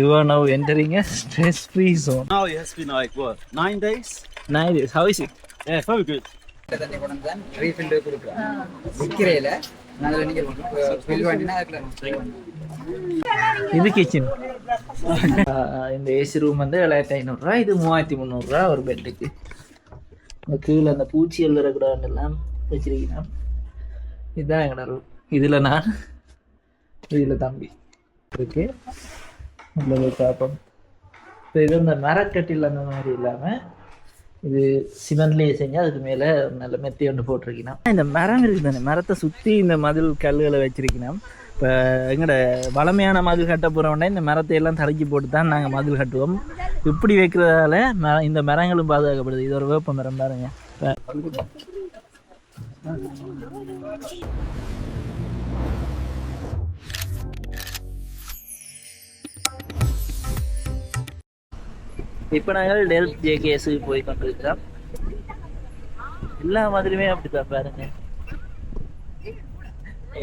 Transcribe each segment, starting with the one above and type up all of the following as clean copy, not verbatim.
You are now entering a stress-free zone. Now it has been like what, 9 days? 9 days. How is it? Yeah, very good. இது kitchen. இந்த AC room வந்து 7500 ரூபா, இது 3300 ரூபா ஒரு பெட்டுக்கு. கீழே அந்த பூச்சி எழுதுறக்கூடாதுலாம் வச்சிருக்கேன். இதுதான் எங்களோட ரூம். இதில் நான், இதில் தம்பி இருக்கு. இதில் போய் பார்ப்போம். இப்போ இது இந்த மரக்கட்டில் அந்த மாதிரி இல்லாமல் இது சிமெண்ட்லேயே செஞ்சு அதுக்கு மேலே நல்ல மெத்தி ஒன்று போட்டிருக்கணும். இந்த மரம் இருக்குது தானே, மரத்தை சுற்றி இந்த மதில் கல்லுகளை வச்சிருக்கணும். இப்போ எங்களோட வளமையான மதில் கட்ட போகிறோம்னா இந்த மரத்தை எல்லாம் தடுக்கி போட்டு தான் நாங்கள் மதில் கட்டுவோம். இப்படி வைக்கிறதால இந்த மரங்களும் பாதுகாக்கப்படுது. இது ஒரு வேப்ப மரம் பாருங்க. இப்போ நாங்கள் டெல்ஃப் ஜேகேஎஸ்க்கு போய் கொண்டிருக்கிறோம். எல்லா மாதிரியுமே அப்படித்தான் பாருங்க.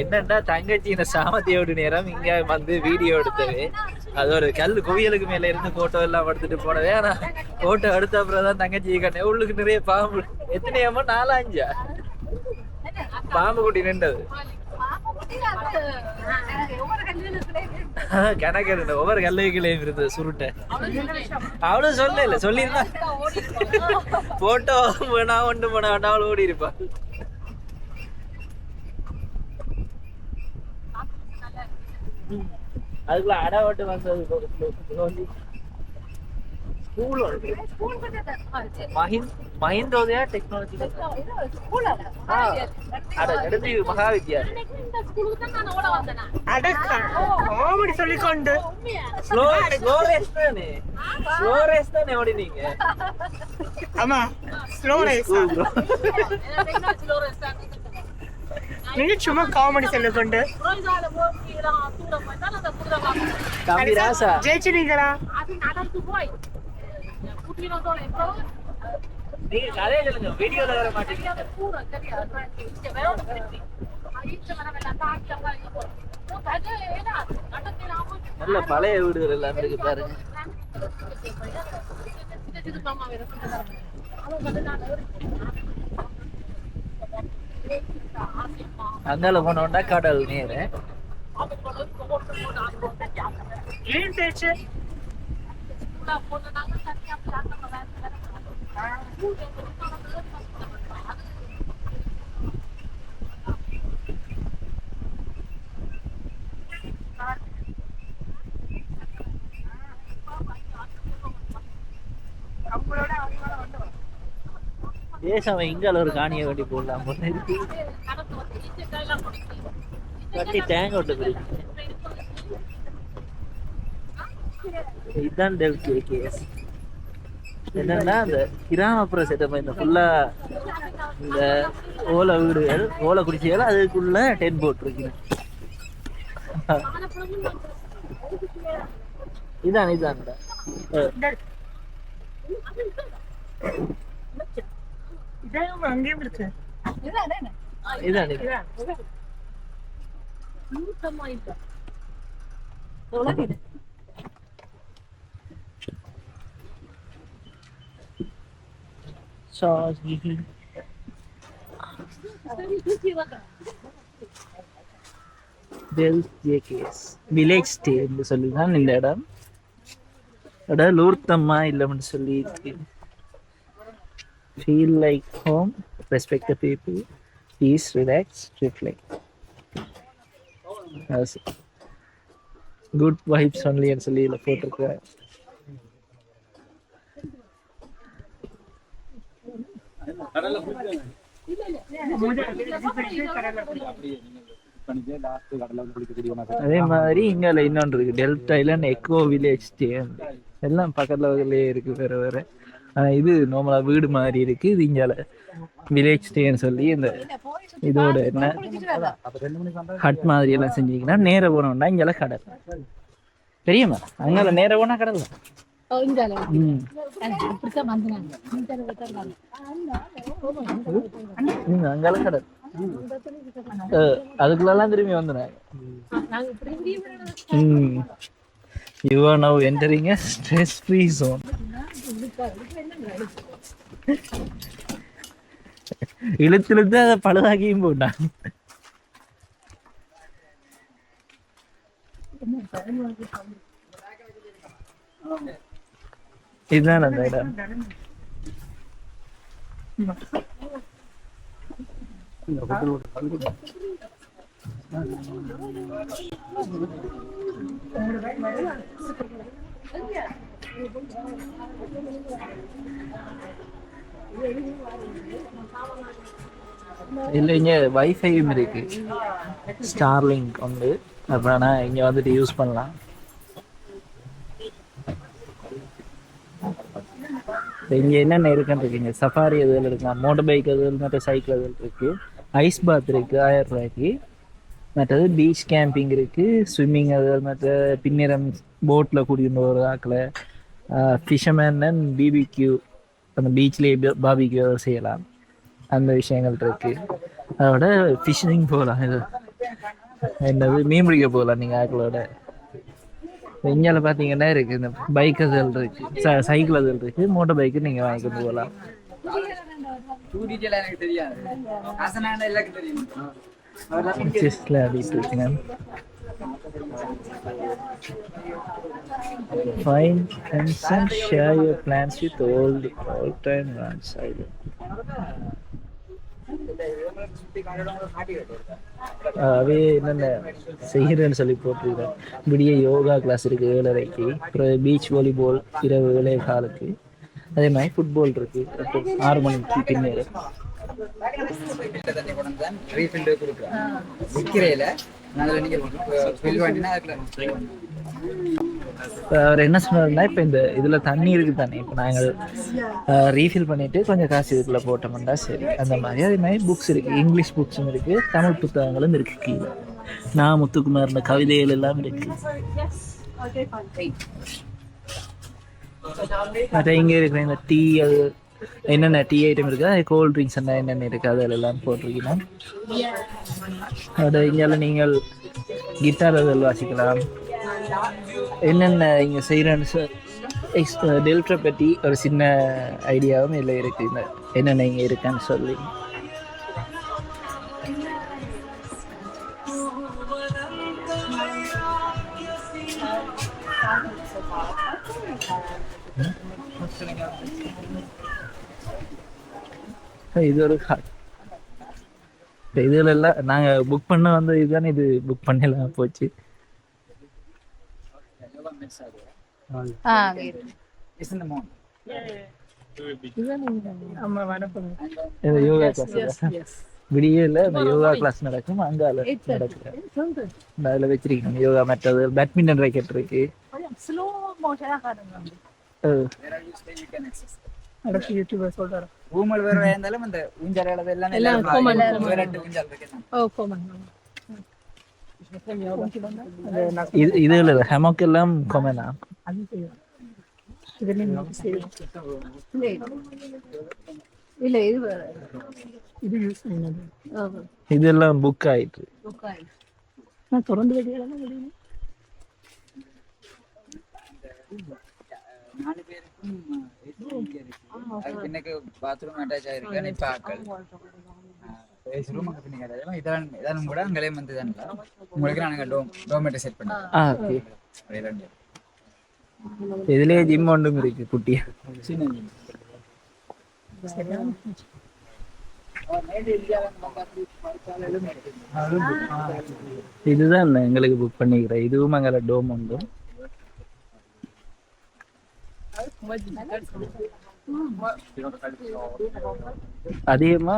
என்னன்னா தங்கச்சி இந்த சாமத்தியோட நேரம் இங்க வந்து வீடியோ எடுத்தது, அது ஒரு கல் குவியலுக்கு மேல இருந்து போட்டோ எல்லாம் எடுத்துட்டு போனதே. ஆனா போட்டோ எடுத்த அப்புறம் தான் தங்கச்சி கண்ணே உள்ளுக்கு நிறைய பாம்பு, எத்தனையாமோ 4-5 பாம்பு குட்டி நின்றது. கணக்கு இருந்த ஒவ்வொரு கல்லுகளையும் இருந்தது சுருட்டை. அவளும் சொல்லல, சொல்லியிருந்தா போட்டோ வேணா ஒன்று போனா அவள் ஓடி இருப்பா. அதுக்குள்ள அடை ஓட்டு வந்தது. மஹிந்தோதயா டெக்னாலஜி மகாவித்யாலயா சொல்லிக்கொண்டு ஓடினீங்க. ஆமா, ஸ்லோ ரேஸ். நீங்க சும்மா காமெடி சொல்லிக்கொண்டு ஜெயிச்சிட்டீங்களா? நீங்க கதையை சொல்லுங்க, வீடியோல வர மாட்டீங்க. நல்ல பழைய வீடுகள் எல்லாம் இருக்கு பாருங்க. அங்கால போனோம்னா கடல் நேரு. ஏன் பேச்சு? தேசம் இங்கால ஒரு காணியை கட்டி போடலாம். கட்டி டேங்க் விட்டு இதுதான் டெல்ஃப் ஜேகேஎஸ். என்னன்னா அந்த கிராமப்புற செட்டப், இந்த ஃபுல்லா இந்த ஓலை வீடுகள், ஓலை குடிசைகள், அதுக்குள்ள டென்ட் போட் இருக்கு. இதான் இதான் அங்கேயும் இருக்கு. இதான் டெல்ஃப் ஜேகேஎஸ் வில்லேஜ் ஸ்டே என்று சொல்லி தான் இந்த இடம். லூர்த்தம்மா இல்லைன்னு சொல்லி feel like home, respect the people, peace, relax, reflect. Good vibes only and சொல்லி இல்லை போட்டிருக்க. அதே மாதிரி இங்க இன்னொன்று இருக்கு, delve Island echo village stay. எல்லாம் பக்கத்துல இருக்கு வேற வேற. இது நார்மலா வீடு மாதிரி இருக்கு. இது இங்கால வில்லேஜ் ஸ்டேன்னு சொல்லி இந்த இதோட என்ன ஹட் மாதிரி எல்லாம் செஞ்சீங்கன்னா நேர போனோம்னா இங்கால கடல் தெரியுமா? அங்கால நேர போனா கடல் தான். அங்கால கடல். அதுக்குள்ளெல்லாம் திரும்பி வந்துடுறாங்க. You are now entering a stress-free zone. இழுத்து அதை பழுதாக்கியும் போட்டான். இதுதான் அந்த இடம். இல்லை இங்கே வைஃபையும் இருக்கு, ஸ்டார்லிங்க் உண்டு. அப்படின்னா இங்கே வந்துட்டு யூஸ் பண்ணலாம். இங்கே என்னென்ன இருக்குன்னு இருக்கீங்க, சஃபாரி எதுவும் இருக்கலாம், மோட்டர் பைக் எதுவும், மற்ற சைக்கிள் எதுவும் இருக்கு, ஐஸ் பாத் இருக்கு 1000 ரூபாய்க்கு, மற்றது பீச் கேம்பிங் இருக்கு, ஸ்விம்மிங் அது, மற்ற பின்னிறம் போட்டில் கூட்டிகிட்டு ஒரு ஆக்கில், ஃபிஷர்மேன் அண்ட் பிபிக்யூ, அந்த பீச்லேயே பாபிக்யூ செய்யலாம், அந்த விஷயங்கள் இருக்கு. அதோட ஃபிஷிங் போகலாம், இது என்னது மீன் பிடிக்க போகலாம் நீங்கள் ஆக்களோட. இந்தியாவில் பார்த்தீங்கன்னா இருக்குது இந்த பைக் அதில் இருக்குது, சைக்கிள் அதில் இருக்குது, மோட்டர் பைக்கு நீங்கள் வாங்கிட்டு போகலாம். செஸ்ல ஆடிட்டு இருக்கீங்க. Find friends and share your plans with all time runs. அவே என்னென்ன செய்கிறேன்னு சொல்லி போட்டிருக்கேன். விடிய யோகா கிளாஸ் இருக்கு 7:30க்கு, அப்புறம் பீச் வாலிபால் இரவு 7:15க்கு, அதே மாதிரி ஃபுட்பால் இருக்கு 6 மணிக்கு பின்னேறு. அவர் என்ன சொன்னாருன்னா, இப்போ இந்த இதில் தண்ணி இருக்குது தானே, இப்போ நாங்கள் ரீஃபில் பண்ணிவிட்டு கொஞ்சம் காசு இதுக்குள்ளே போட்டோம்னா சரி, அந்த மாதிரி. அதே மாதிரி புக்ஸ் இருக்குது, இங்கிலீஷ் புக்ஸும் இருக்குது, தமிழ் புத்தகங்களும் இருக்குது. கீழே நான் முத்துக்குமார் கவிதைகள் எல்லாம் இருக்குது. மற்ற இங்கே இருக்கிற இந்த டீ, அது என்னென்ன டீ ஐட்டம் இருக்குது, அது கோல்ட் ட்ரிங்க்ஸ் என்ன என்னென்ன இருக்குது அதில் எல்லாம் போட்டிருக்கீங்கன்னா. அது இங்கே நீங்கள் கிட்டார் அதில் வாசிக்கலாம். என்னென்ன இங்கே செய்கிறேன்னு டெல்ட்ரை பற்றி ஒரு சின்ன ஐடியாவும் இதில் இருக்குது, இந்த என்னென்ன இங்கே இருக்குன்னு சொல்லி. இது ஒரு இதுல எல்லாம் நாங்கள் புக் பண்ண வந்து இதுதானே, இது புக் பண்ணலாம் போச்சு. யோகா கிளாஸ் விடியல அந்த யோகா கிளாஸ் நடக்கும், அங்கால நடக்குது. அதில் வச்சிருக்கணும் யோகா. மற்றது பேட்மிண்டன் ராக்கெட் இருக்கு. இது இல்ல ஹெமாக் எல்லாம் கொமனா. இதெல்லாம் புக் ஆயிட்டு தொடர்ந்து பாத்ரூம் அட்டாச் ஆயிருக்கு. இப்ப ஆட்கள் இதெல்லாம் கூட அங்கே வந்து தான் உங்களுக்கு நாங்கள் டோமேட்டோ செட் பண்ணி இதுலயே ஜிம் ஒன்றும் இருக்கு குட்டியா. இதுதான் எங்களுக்கு புக் பண்ணிக்கிறேன். இதுவும் அங்கே டோம் உண்டு. அதிகமா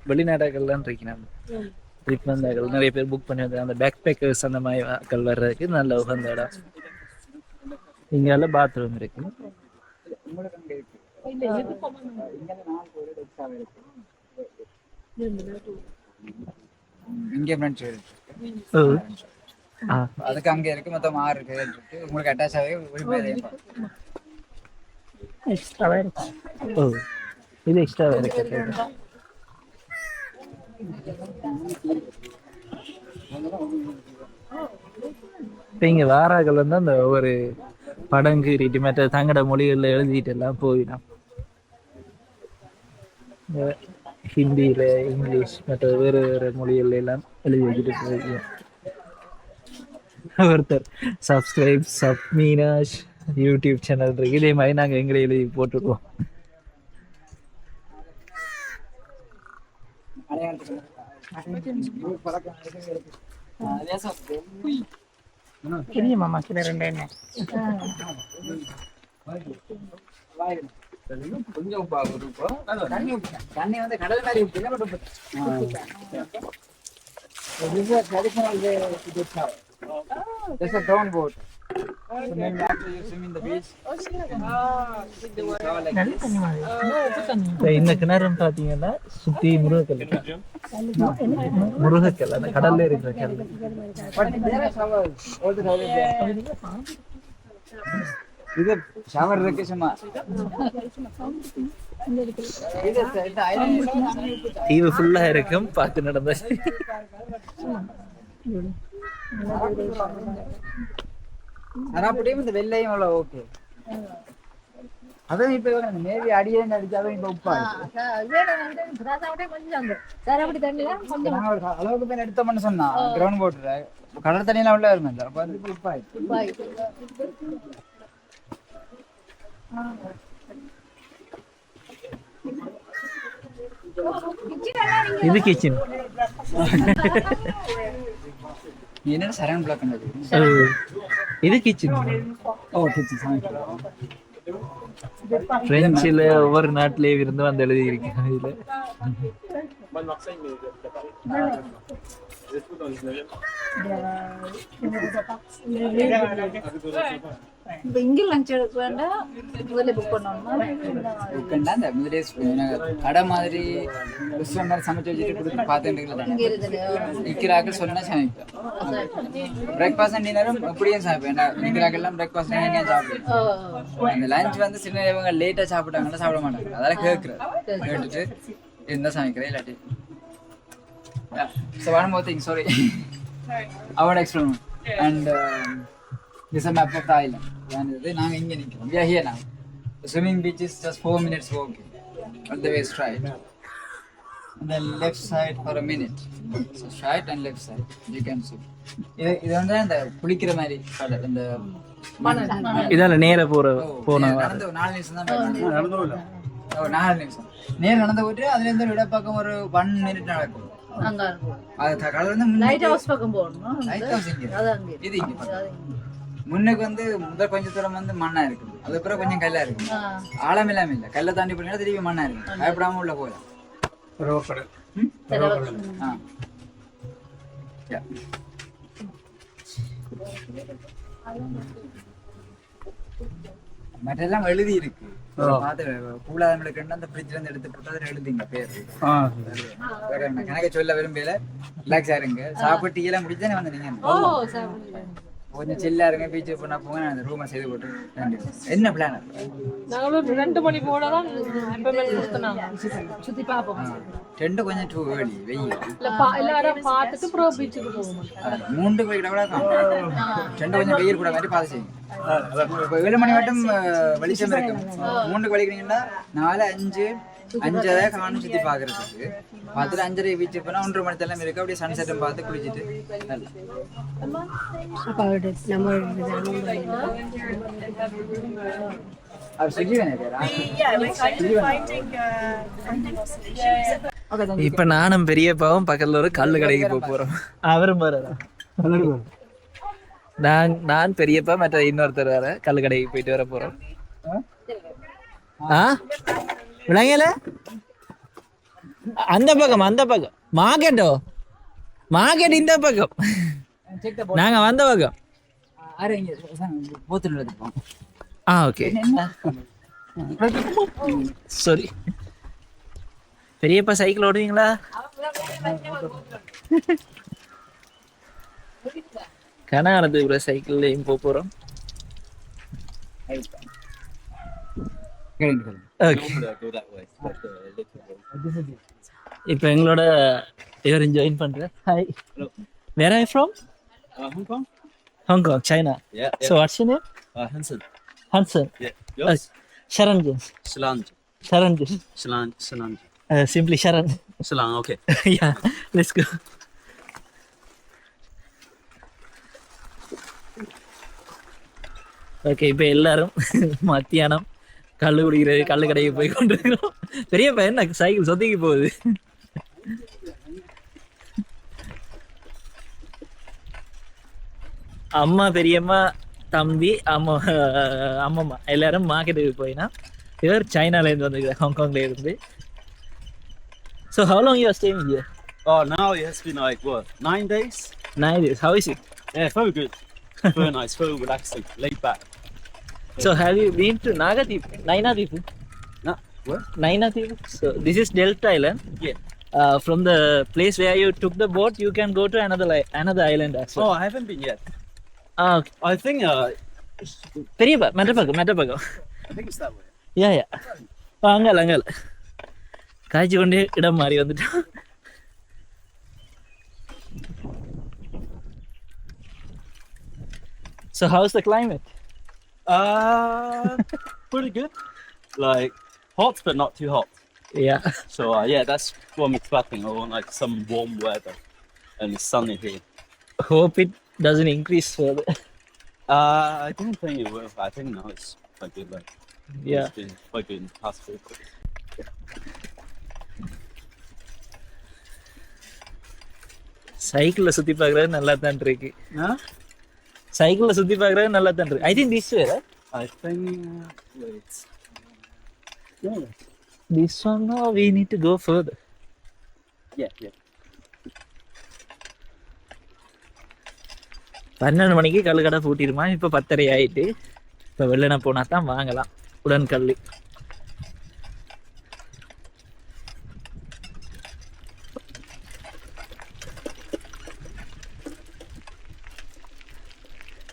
வெளிநாடுகள்லாம் இருக்கிறாங்க, ட்ரிப் வந்தார்கள் நிறைய பேர் புக் பண்ணி வந்தாங்க. அந்த பேக் பேக்கர்ஸ் அந்த மாதிரி ஆட்கள் வர்றதுக்கு நல்ல உகந்த இடம். இங்கால பாத்ரூம் இருக்கு. அதுக்கு அங்க இருக்கு, மொத்தம் 6 இருக்கு. உங்களுக்கு அட்டாச் ஆகவே எக்ஸ்ட்ராவா இருக்கு. இது எக்ஸ்ட்ராவா இருக்கு. இப்போ இங்கே வாராக்கள் வந்து அந்த ஒவ்வொரு படம் கீறிட்டு மற்ற தங்கட மொழிகளில் எழுதிட்டு எல்லாம் போயிடும். ஹிந்தியில், இங்கிலீஷ் மற்ற வேறு வேறு மொழிகள் எல்லாம் எழுதி வச்சுட்டு போயிருக்கோம். ஒருத்தர் சப்ஸ்கிரைப் மீனாஷ் யூடியூப் சேனல் இருக்கு, இதே மாதிரி நாங்கள் எங்களை எழுதி போட்டுருக்கோம். தெரியுமா மக்கள் ரெண்டு என்ன கொஞ்சம் தண்ணி வந்து கடல் மாதிரி there's a down boat. So maybe after you swim in the beach, இந்த கிணறுன்னு பார்த்தீங்கன்னா சுற்றி முருகக்கல், முருகக்கல் அந்த கடல்ல இருக்கிற கல். இது ஷவர் இருக்கு சும்மா. தீவு ஃபுல்லா இருக்கும், பார்த்து நடந்த. ஆனா அப்படியே இந்த வெள்ளையும் அவ்வளோ ஓகே. அதான் இப்ப மேபி அடியே அடிச்சாவே இப்ப உப்பா அளவுக்கு பேர் எடுத்தோம்னு சொன்னா கிரவுண்ட் போட்டுற கடல் தண்ணியெல்லாம் உள்ள வருமே அப்ப வந்து உப்பா இது கிச்சன். என்ன சரண் பிளாக் பண்ணது இது கிச்சன். ஓ கிச்சன் பிரெஞ்சில் ஒவ்வொரு நாட்டிலே இருந்து வந்து எழுதி இருக்கேன். இதுல இங்க லஞ்ச் எடுக்க வேண்டாம், முதல்ல புக் பண்ணோம்னா அந்த முதலே கடை மாதிரி ரெஸ்டாரண்ட் மாதிரி சமைச்சு வச்சுட்டு கொடுத்து பார்த்துட்டு நிற்கிறாக்கள் சொன்னா சமைப்பேன். பிரேக்ஃபாஸ்ட் அண்ட் டின்னரும் அப்படியும் சாப்பிடுவேன். நிற்கிறாக்கெல்லாம் பிரேக்ஃபாஸ்ட் டின்னர் சாப்பிடுவேன். அந்த லஞ்ச் வந்து சின்ன இவங்க லேட்டாக சாப்பிட்டாங்கன்னா சாப்பிட மாட்டாங்க. அதெல்லாம் கேட்டுட்டு இருந்தால் சமைக்கிறேன் இல்லாட்டி. So one more thing, sorry. I want to explain. And this is a map of the island. நாங்க இங்க நிக்கிறோம். We are here now. The swimming beach is just 4 minutes walking. On the way straight. On the left side for a minute. So straight and left side. You can see. இது வந்து அந்த குளிக்கிற மாதிரி கடல். இந்த இதால நேர போன நடந்து 4 நிமிஷம் தான் நடந்து. 4 நிமிஷம் நேர நடந்து போயிட்டு அதுல இருந்து விட பக்கம் ஒரு 1 minute நடக்கும். அங்க இருக்கும். அது கடல் வந்து லைட் ஹவுஸ் பக்கம் போறணும். லைட் ஹவுஸ் இங்க. அது அங்க. இது இங்க. முன்னுக்கு வந்து முதல் கொஞ்ச தூரம் வந்து மண்ணா இருக்கு. அது அப்புறம் கொஞ்சம் கல்லா இருக்கு. ஆழம் இல்லாம இல்ல. கல்ல தாண்டி போனா திருப்பி மண்ணா இருக்கு. பயப்படாம உள்ள போலாம். ரோக்கட. ஆ. யா. மற்றெல்லாம் எழுதி இருக்கு. பாத்து கூலாதங்களுக்கு அந்த ஃப்ரிட்ஜ்ல இருந்து எடுத்து போட்டு அதுல எழுதிங்க பேர். வேற என்ன கணக்க சொல்ல விரும்பல. ரிலாக்ஸ் ஆயிருங்க. சாப்பிட்டு எல்லாம் முடிஞ்சா வந்து நீங்க. ஓ சாப்பிடுங்க. கொஞ்சம் சில்லா இருங்க. பீச் போனா போங்க. நான் அந்த ரூமை செய்து போட்டு என்ன பிளான்? நாங்க 2 மணி போல தான் அப்பாயின்ட்மென்ட் கொடுத்தனாங்க. சுத்தி பாப்போம். 2 கொஞ்சம் டூ ஏர்லி வெயில். எல்லாரும் பார்த்துட்டு ப்ரோ பீச்சுக்கு போவோம். 3 போய் கூட காணும். 2 கொஞ்சம் வெயில் கூட மாதிரி பாத்து செய்யுங்க. இப்போ 7 மணி வட்டம் வெளிச்சம் இருக்கு. 3 வலிக்கிறீங்கன்னா 4 5 5 காணும் சுத்தி பாக்குறதுக்கு. பார்த்துட்டு 5:30 பீச் போனா 1:30 மணி எல்லாம் இருக்கு. அப்படியே சன்செட்டும் பார்த்து குளிச்சுட்டு இப்ப நானும் பெரியப்பாவும் பக்கத்துல ஒரு கல்லு கடைக்கு போறோம். அவரும் நான் பெரியப்பா மற்ற இன்னொருத்தர் வேற கல்லு கடைக்கு போயிட்டு வர போறோம். விளங்கல அந்த பக்கம் மார்க்கெட் இந்த பக்கம் நாங்க வந்த பக்கம். Okay sorry. பெரியப்பா சைக்கிள் ஓடுவீங்களா? கனகாலத்துக்கு சைக்கிள்லையும் போறோம். இப்ப எங்களோட இவரையும் ஜாயின் பண்றேன். Hi, where are you from? Hong Kong. Hong Kong, China. Yeah, yeah. So what's your name? Hanson. Hansen. Yeah. Yours? Sharanjan. Shilanj. Sharanjan. Shilanj. Simply Sharan. Shilang, okay. Yeah, let's go. Okay இப்போ எல்லாரும் மத்தியானம் கல் குடிக்கிறது கல் கடைக்கு போய் கொண்டிருக்கிறோம். பெரிய பையன் எனக்கு சைக்கிள் சொத்திக்கு போகுது. அம்மா பெரியம்மா தம்பி அம்மம்மா எல்லாரும் மார்க்கெட்டுக்கு போயினா இவர் சைனாலேருந்து வந்துருக்கார், ஹாங்காங்ல இருந்து. So how long you are staying here? Oh, now it has been like, what, 9 days? 9 days. How is it? Yeah, very good. Very nice, very relaxing, laid back. So have you been to Nagadeep? Nainadeep? No, what? Nainadeep. So this is Delta Island. Yeah. From the place where you took the boat, you can go to another island as well. Oh, I haven't been yet. Okay. I think Periya Metapago. I think it's that way. Yeah, yeah. Angal. காய்ச்சி கொண்டே இடம் மாறி வந்துட்டோம். So how's the climate? Pretty good. Like hot, but not too hot. Yeah. So yeah, that's what I'm expecting. I want like some warm weather, and it's sunny here. Hope it doesn't increase further. I don't think it will. I think now it's quite good. Like Yeah. it's been quite good in the past few. சைக்கிள்ல சுத்தி பார்க்கறது நல்லா தான் இருக்கு. Huh? சைக்கிள்ல சுத்தி பார்க்கறது நல்லா தான் இருக்கு. I think this way, right? I think wait. Yeah. This one, no, we need to go further. Yeah. 12 மணிக்கு கல் கடை பூட்டிடுமா. இப்போ 10:30 ஆயிட்டு. இப்போ வெள்ளன போனா தான் வாங்கலாம் உடன் கல்.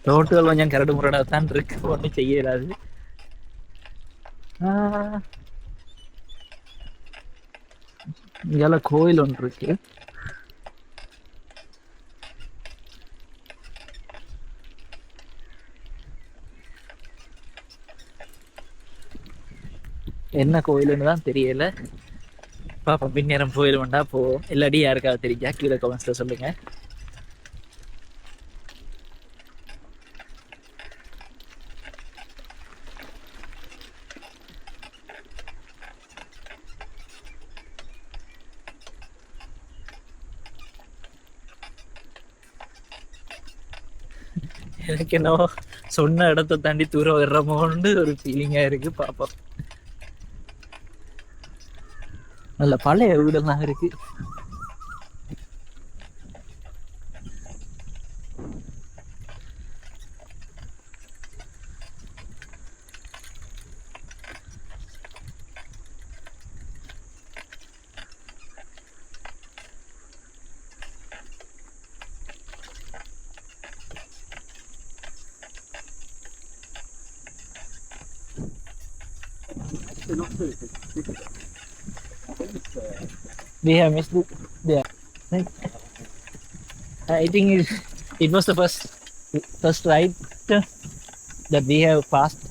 ரோட்டுகள் கொஞ்சம் கரடு முரடாக தான் இருக்கு, ஒன்றும் செய்யலாது. இங்கே கோயில் ஒன்று இருக்கு. என்ன கோயிலுன்னு தான் தெரியல. பாப்பா பின்னேரம் கோயில் வேண்டா போவோம். இல்லாடி யாருக்காவது தெரிஞ்சா கீழே கமெண்ட்ஸ்ல சொல்லுங்க. எனக்கு என்ன சொன்ன இடத்தை தாண்டி தூரம் வர்றமோன்னு ஒரு ஃபீலிங்கா இருக்கு. பாப்போம். நல்ல பழைய வீடெல்லாம் இருக்கு. We have missed it there. I think it was the first ride that we have passed.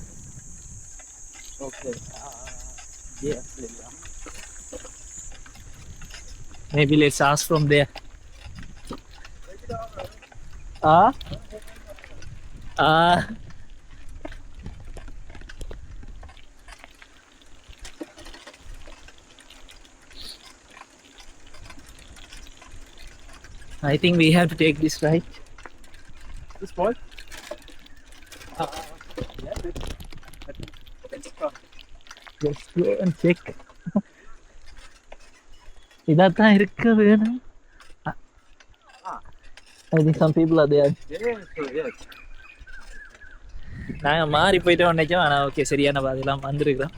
Okay. Yeah. Maybe let's ask from there. I think we have to take this right. This boy? Let's go and check. இதான் இருக்க வேணும். I think some people are there. Yeah. நாங்க மாறி போயிட்டோம் நினைச்சோம். ஆனா okay, சரியான பாதையெல்லாம் வந்திருக்கிறோம்.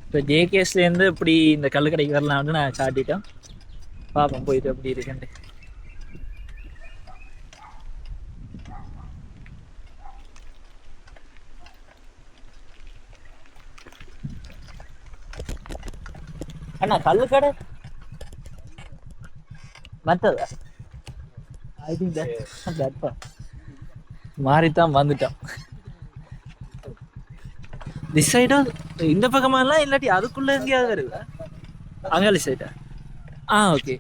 இப்போ ஜேகேஸ்லேருந்து இப்படி இந்த கல்லுக்கடைக்கு வரலாம்னு நான் காட்டிட்டோம். பார்ப்போம் போயிட்டு எப்படி இருக்குன்ட்டு. அண்ணா கல்லுக்கடை மற்றதா? ஐ திங்க் தட்பா மாறித்தான் வந்துட்டோம். திஸ் சைடா இந்த பக்கமாலாம் இல்லாட்டி அதுக்குள்ள எங்கேயாவது வருதா? அங்காளி சைடா? ஓகே,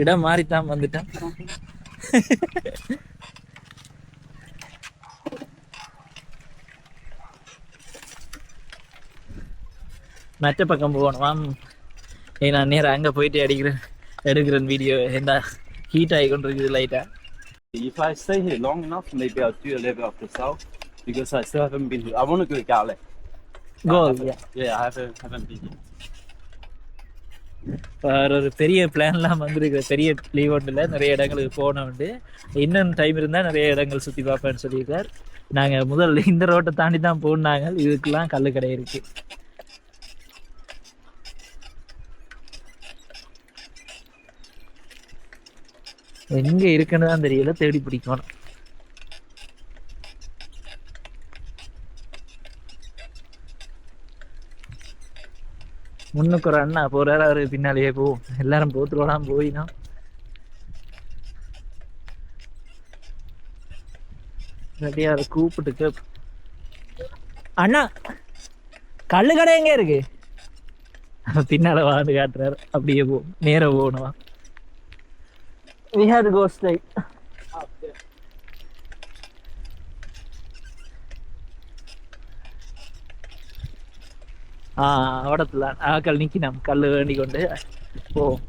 இடம் மாறித்தான் வந்துட்டான். மற்ற பக்கம் போகணுமாம். நான் நேரம் அங்கே போயிட்டு எடுக்கிறேன் வீடியோ. எந்த ஹீட் ஆகி கொண்டு இருக்குது லைட்டாக. If I stay here long enough, maybe I'll do a little bit of the south because I still haven't been. I want to go to Gale. Yeah, I haven't been here. ஒரு பெரிய பிளான்லாம் வந்துருக்கு. பெரிய leave ஒன்றில் நிறைய இடங்களுக்கு போனோண்டு இன்னும் time இருந்தால் நிறைய இடங்கள் சுற்றி பார்ப்பேன்னு சொல்லியிருக்கார். நாங்கள் முதல்ல இந்த ரோட்டை தாண்டி தான் போனாங்க. இதுக்கெல்லாம் கல்லுக்கடை இருக்கு. எங்க இருக்குன்னு தான் தெரியல, தேடி பிடிக்கணும். முன்னுக்கு ஒரு அண்ணா போறாரு, அவரு பின்னாலேயே போவோம். எல்லாரும் போத்துருவோம் போயினா. ரெடியாரு கூப்பிட்டு அண்ணா கல்லுக்கடை எங்க இருக்கு? பின்னால வாழ்ந்து காட்டுறாரு. அப்படியே போ, நேரம் போகணுமா. We had to go straight. அவடத்துல ஆக்கள் நிற்கினோம் கல் வேண்டி கொண்டு போவோம்.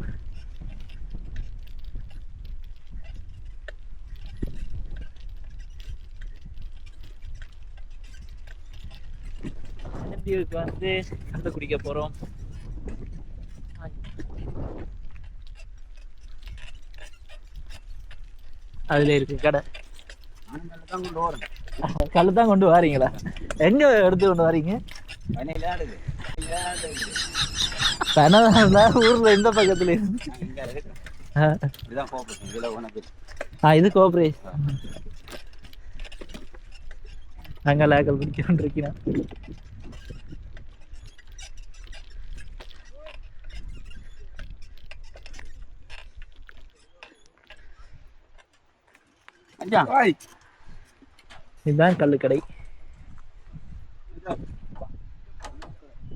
வந்து கண்டு குடிக்க போறோம். அதுல இருக்கு கடை. கல்லு தான் கொண்டு வாரீங்களா? எங்க எடுத்து கொண்டு வாரீங்க? ஊர்ல எந்த பக்கத்துல? இது கோஆபரேஷன். அங்க லேக்கல் பிடிக்க கொண்டிருக்கிறேன். இதுதான் கல்லுக்கடை.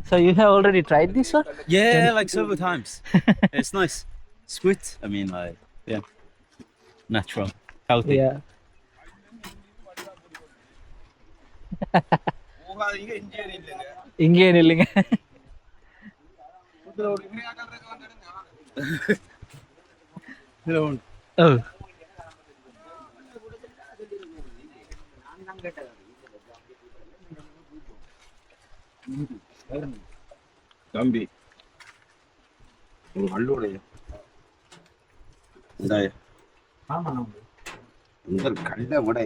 So you have already tried this one? Yeah, like several times. It's nice. Sweet. I mean, like, yeah, natural, healthy. Yeah. இங்கே இல்லைங்க. Oh. தம்பி ஒரு கல்லுடைய இந்த கல்லை விட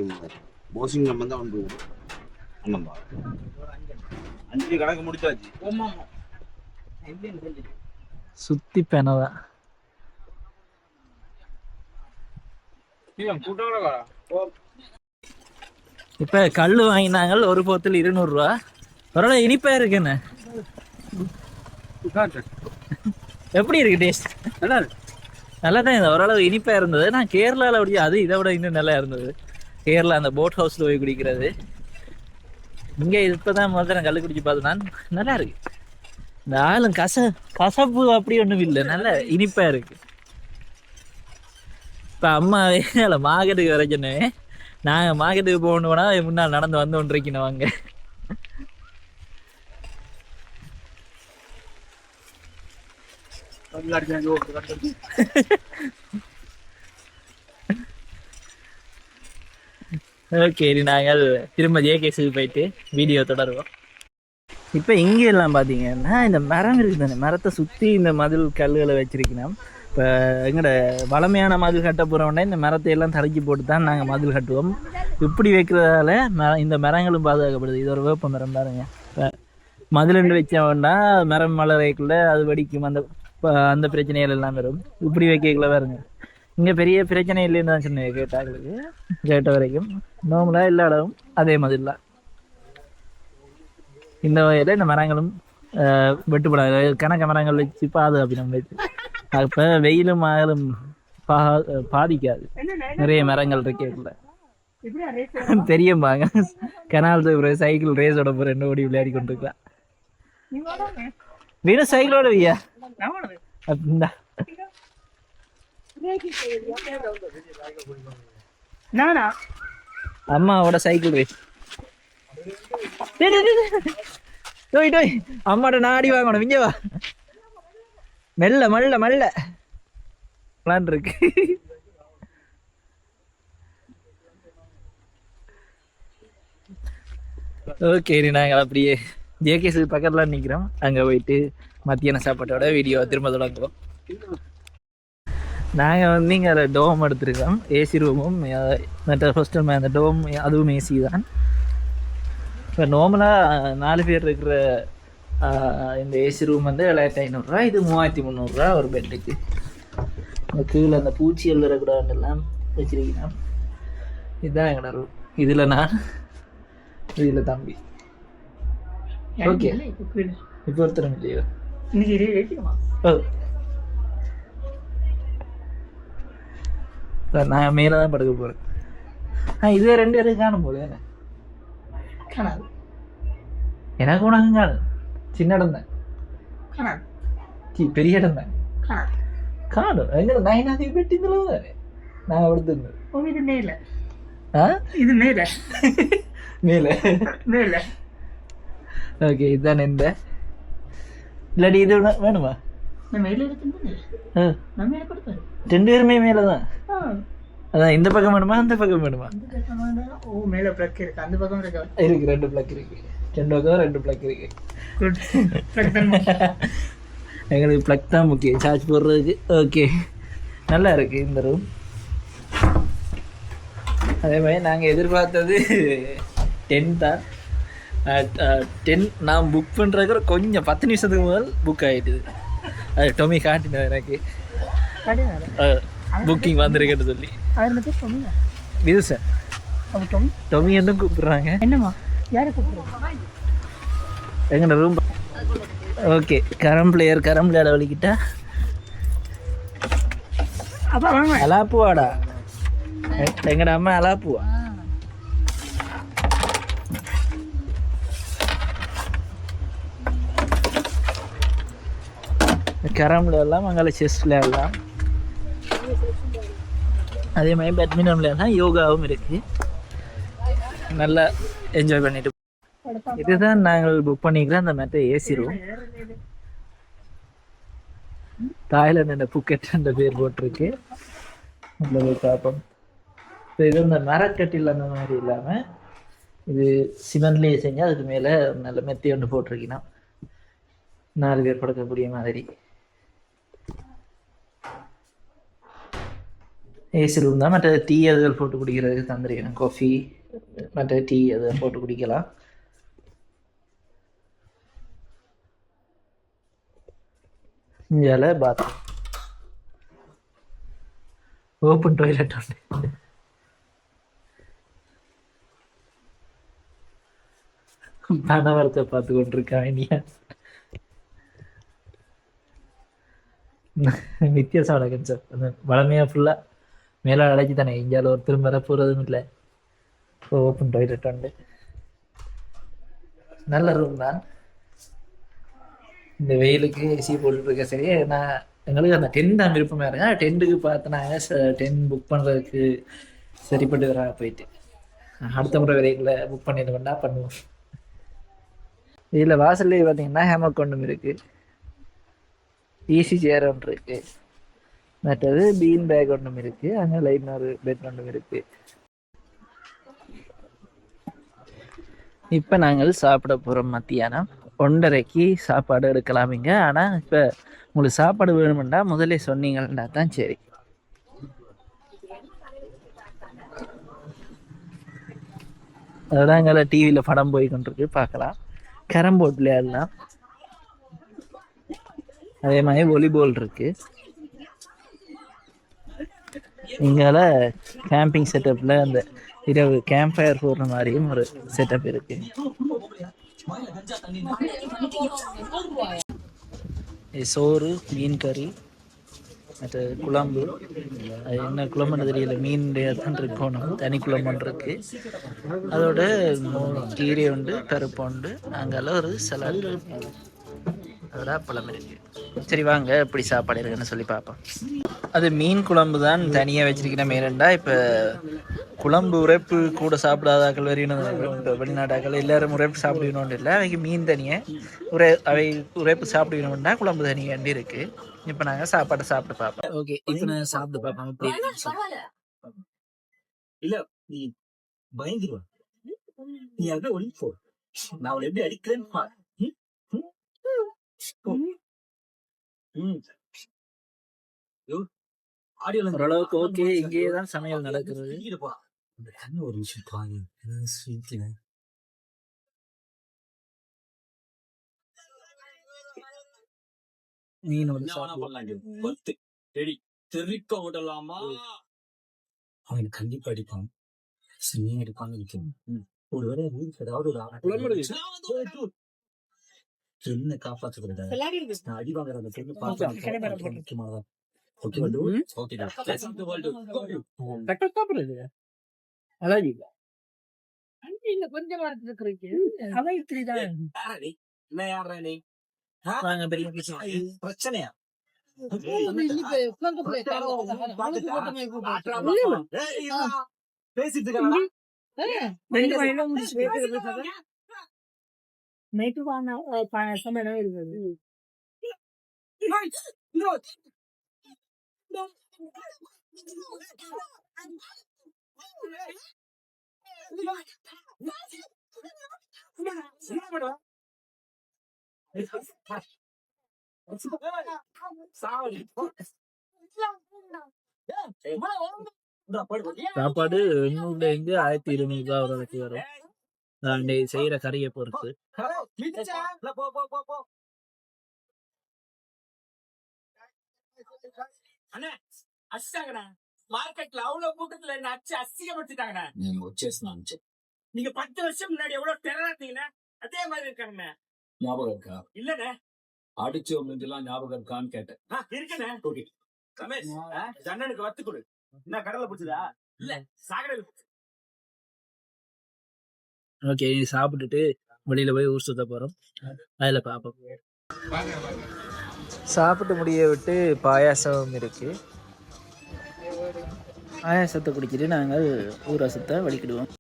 போசிங் நம்ம தான் வந்து ஆமாம்பா 5 கணக்கு முடிச்சாச்சு. சுத்தி பெனதான். இப்ப கல்லு வாங்கினாங்க ஒரு போத்தில் 200 ரூபா. பரவாயில்ல, இனிப்பா இருக்குன்னு. எப்படி இருக்கு டேஸ்ட்? நல்லா தான் இருந்தது, ஓரளவு இனிப்பா இருந்தது. நான் கேரளாவில் அப்படி அது இதை விட இன்னும் நல்லா இருந்தது. கேரளா அந்த போட் ஹவுஸ்ல போய் குடிக்கிறது. இங்கே இப்பதான் முதல்ல நான் கல்லு குடிச்சு பார்த்தேன். நான் நல்லா இருக்கு. இந்த ஆளும் கசப்பு அப்படி ஒன்றும் இல்லை, நல்லா இனிப்பா இருக்கு. இப்போ அம்மா வேலை மார்க்கெட்டுக்கு வர சொன்னேன். நாங்கள் மார்க்கெட்டுக்கு போகணுன்னா முன்னால் நடந்து வந்து ஒன்றைக்கணும் வாங்க. ஓகே, நாங்கள் திரும்ப ஜேகேஸுக்கு போயிட்டு வீடியோ தொடருவோம். இப்போ இங்கே எல்லாம் பார்த்தீங்கன்னா இந்த மரம் இருக்குது தானே, மரத்தை சுற்றி இந்த மதில் கல்லுகளை வச்சிருக்கணும். இப்போ எங்களோட வளமையான மதில் கட்ட போகிறோம்னா இந்த மரத்தை எல்லாம் தடுக்கி போட்டு தான் நாங்கள் மதில் கட்டுவோம். இப்படி வைக்கிறதால இந்த மரங்களும் பாதுகாக்கப்படுது. இது ஒரு வேப்ப மரம் பாருங்க. இப்போ மதுலண்டு வச்சோம்னா மரம் மலரைக்குள்ள அது வெடிக்கும், அந்த அந்த பிரச்சனைகள் எல்லாம் வரும். இப்படி வைக்கக்குள்ள வருங்க. இங்கே பெரிய பிரச்சனை இல்லைன்னு தான் சொன்னேன் கேட்டாங்களுக்கு, கேட்ட வரைக்கும் நார்மலாக எல்லா இடமும் அதே மாதிரி தான். இந்த வகையில் இந்த மரங்களும் வெட்டுப்படாது, கணக்க மரங்கள் வச்சு பாதுகாப்பு நம்ம வச்சு. அப்போ வெயிலும் மகளும் பாதிக்காது. நிறைய மரங்கள் இருக்கேக்குள்ள தெரியும்பாங்க. கனால் சைக்கிள் ரேஸோட போகிற ரெண்டு ஓடி விளையாடி கொண்டு இருக்கலாம். வீடும் சைக்கிளோட வையா அப்படின்னா அம்மாவோட சைக்கிள் ரேஸ். அம்மாட்ட நாடி வாங்கணும். இங்க வா, மெல்ல மல்ல மல்ல பிளான் இருக்கு. ஓகே, நாங்கள் அப்படியே ஜேகேசி பக்கத்தில் நிற்கிறோம். அங்கே போயிட்டு மத்தியான சாப்பாட்டோட வீடியோ திரும்ப தொடங்குவோம். நாங்கள் இங்கே டோம் எடுத்துருக்கோம். ஏசி ரூமும் மற்ற ஹோஸ்டல் அந்த டோம் அதுவும் ஏசி தான். இப்போ நார்மலாக 4 பேர் இருக்கிற இந்த ஏசி ரூம் வந்து 7500 இது 3300 ஒரு பெட்டுக்கு. அந்த கீழே அந்த பூச்சி எழுதுறக்கூடாதுலாம் வச்சிருக்கேன். இதுதான் எங்களோட ரூம். இதில் நான், இதில் தம்பி. ஓகே, இப்போ ஒருத்தர் இல்லையோ நான் மேலே தான் படுக்க போகிறேன். இதே 2 பேருக்கு காணும் போது என்ன காணாது. எனக்கு உனக்கு காணும். சின்ன இடம் தான், பெரிய இடம் தான் காணும். எங்க நைனாதி பெட்டிந்தளவு தானே நாங்கள் படுத்துருந்தோம். இது மேல, இது மேல மேல மேல. ஓகே, இதுதான் இந்த இல்லாடி இது வேணுமா? 2 பேருமே மேலே தான். அதான் இந்த பக்கம் வேணுமா அந்த பக்கம் வேணுமா? மேல பிளக் இருக்கு, அந்த பக்கம் இருக்கு. 2 பிளக் இருக்கு, 2 பக்கம் 2 பிளக் இருக்கு. எங்களுக்கு பிளக் தான் முக்கியம் சார்ஜ் போடுறதுக்கு. ஓகே, நல்லா இருக்கு இந்த ரூம். அதே மாதிரி நாங்கள் எதிர்பார்த்தது 10 தான். 10 நான் புக் பண்ணுறதுக்கு கொஞ்சம் 10 நிமிஷத்துக்கு முதல் புக் ஆகிட்டுது. அது டொமி காட்டினது எனக்கு புக்கிங் வந்திருக்கேன்னு சொல்லி. இது சார் டொமி என்ன கூப்பிடுறாங்க? என்னம்மா யாரை கூப்பிடுறாங்க? எங்கட ரூம். ஓகே, கரம் விளையாட வலிக்கிட்டா அலாப்புவாடா. எங்கட அம்மா அலாப்புவா. கேரம் விளையாடலாம், அங்கே செஸ் விளையாடலாம், அதே மாதிரி பேட்மிண்டன் விளையாடலாம், யோகாவும் இருக்குது. நல்லா என்ஜாய் பண்ணிட்டு. இதுதான் நாங்கள் புக் பண்ணிக்கிறோம் அந்த மாதிரி ஏசி ரூம். தாய்லாந்து புக்கெட் அந்த பேர் போட்டிருக்கு. பார்ப்போம். இப்போ இது இந்த மரக்கட்டில் அந்த மாதிரி இல்லாமல் இது சிமெண்ட்லேயே செஞ்சு அதுக்கு மேலே நல்ல மெத்தி ஒன்று போட்டிருக்கீங்கன்னா 4 பேர் படுக்கக்கூடிய மாதிரி ஏசி ரூம் தான். மற்ற டீ அதுகள் போட்டு குடிக்கிறதுக்கு தந்துருக்கேன். காஃபி மற்ற டீ அதை போட்டு குடிக்கலாம். இங்கே பாத்ரூம், ஓப்பன் டாய்லெட் உண்டு. பணவரத்தை பார்த்து கொண்டிருக்கான் இனியா. வித்தியாசமான கன்செப்ட். அந்த வளமையாக ஃபுல்லாக மேலே அடைச்சி தானே, இந்தியாவில் ஒருத்தரும் வர போகிறதும் இல்லை. ஓப்பன் டாய்லெட் உண்டு. நல்ல ரூம் தான். இந்த வெயிலுக்கு ஏசி போட்டுருக்க சரி. நான் எங்களுக்கு அந்த 10 தான் விருப்பமாக இருங்க. 10க்கு பார்த்தனாங்க 10 புக் பண்ணுறதுக்கு சரிப்பட்டு வர போயிட்டு அடுத்த முறை வரைக்குள்ள புக் பண்ணிடுவோம்னா பண்ணுவோம். இதில் வாசல்லே பார்த்தீங்கன்னா ஹேமக் ஒன்றும் இருக்குது, ஈஸி சேர் ஒன்று இருக்குது, மற்றது பீன் பேக் ஒன்றும் இருக்குது, அங்கே லைட் ஒரு பெட் ஒன்றும் இருக்குது. இப்போ நாங்கள் சாப்பிட போகிறோம். மத்தியானம் 1:30க்கு சாப்பாடு எடுக்கலாமிங்க. ஆனால் இப்போ உங்களுக்கு சாப்பாடு வேணுமெண்டா முதலே சொன்னீங்கன்னா தான் சரி. அதெல்லாம் எங்களை டிவியில் படம் போய் கொண்டிருக்கு, பார்க்கலாம். கேரம் போர்ட் விளையாடலாம். அதே மாதிரி வாலிபால் இருக்கு. இங்கால கேம்பிங் செட்டப்ல அந்த இரவு கேம்ப் ஃபயர் போடுற மாதிரியும் ஒரு செட்டப் இருக்கு. சோறு, மீன் கறி, மற்ற குழம்பு. அது என்ன குழம்புன்னு தெரியல, மீனுடைய தான் இருக்கணும், தனி குழம்புன்னு இருக்கு. அதோட கீரை உண்டு, பருப்பு உண்டு, அங்கால ஒரு சலாட், அதோட அப்பளம் இருக்கு. சரி வாங்க எப்படி சாப்பாடு இருக்குன்னு சொல்லி பார்ப்போம். அது மீன் குழம்பு தான் தனியாக வச்சிருக்கிற மேலண்டா. இப்போ குழம்பு உரைப்பு கூட சாப்பிடாதாக்கள் வரையணும், வெளிநாட்டாக்கள் எல்லாரும் உரைப்பு சாப்பிடணும்னு இல்லை. அவைக்கு மீன் தனியாக அவை உரைப்பு சாப்பிடணும்னா குழம்பு தனியாண்டி இருக்கு. இப்போ நாங்கள் சாப்பாட்டை சாப்பிட்டு பார்ப்போம். ஓகே, இப்போ நான் சாப்பிட்டு பார்ப்போம். இல்ல நீ பயந்துருவ, நீ அப்படியே ஒளி போ, நான் அவளை எப்படி அடிக்கிறேன்னு பாரு. ஓரளவுக்கு ஓகே. இங்கேயே தான் சமையல் நடக்கிறது. ஒரு நிமிஷம் பாரு, மீனோட தெரிக்க விடலாமா? அவன் கண்டிப்பா அடிப்பான், சின்ன அடிப்பான்னு நினைக்கிறேன். ஒருவேளை ஏதாவது ஒரு என்ன காப்பாற்றுகிறது அடி வாங்குற அந்த பெண்ணு பார்த்து முக்கியமானதான். பிரச்சனையா பேசிட்டு நைட்டு சமையல் இருக்குது. சாப்பாடு 800 1200 வரைக்கும் வரும். நான் செய்யற கறியை பொறுத்து. மார்க்கெட்ல அவ்வளவு கூட்டத்துல என்ன அச்சு அசிங்கப்படுத்திட்டாங்கண்ணா. நீங்க வச்சேன், நீங்க 10 வருஷம் முன்னாடி எவ்வளவு டெரராத்தீங்கன்னா அதே மாதிரி இருக்காங்க. ஞாபகம் இருக்கா? இல்லண்ணே, அடிச்ச முன்னெல்லாம் ஞாபகம் இருக்கான்னு கேட்டேன். இருக்குண்ணே. ஓகே ரமேஷ், ஜன்னனுக்கு வத்து கொடு. என்ன கடலை பிடிச்சதா? இல்ல சாகடை. ஓகே, சாப்பிட்டுட்டு வெளியில போய் ஊர் சுத்த போறோம். அதில் பார்ப்போம். சாப்பிட்டு முடிய விட்டு பாயாசம் இருக்கு. பாயாசத்தை குடிச்சிட்டு நாங்கள் ஊரை சுத்த வலிக்கிடுவோம்.